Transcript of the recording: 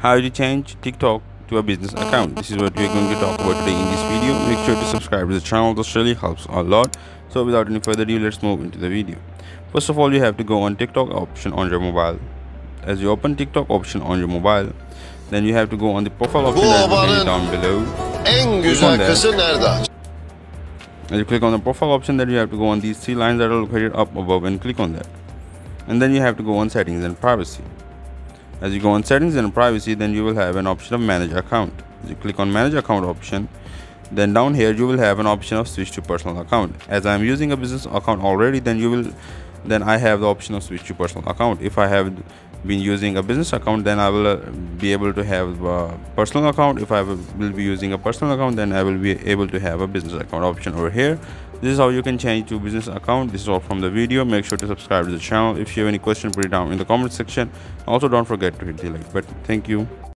how to change TikTok to a business account. This is what we're going to talk about today in this video. Make sure to subscribe to the channel. This really helps a lot. So without any further ado, let's move into the video. First of all, you have to go on TikTok option on your mobile. As you open TikTok option on your mobile, then you have to go on the profile option that is located down below. En güzel kızı nerede? As you click on the profile option, then you have to go on these three lines that are located up above and click on that. And then you have to go on settings and privacy. As you go on settings and privacy, then you will have an option of manage account. As you click on manage account option, then down here you will have an option of switch to personal account. As I am using a business account already, then I have the option of switch to personal account. If I have been using a business account, then I will be able to have a personal account. If I will be using a personal account, then I will be able to have a business account option over here. This is how you can change to business account. This is all from the video. Make sure to subscribe to the channel. If you have any question, put it down in the comment section. Also, don't forget to hit the like button. Thank you.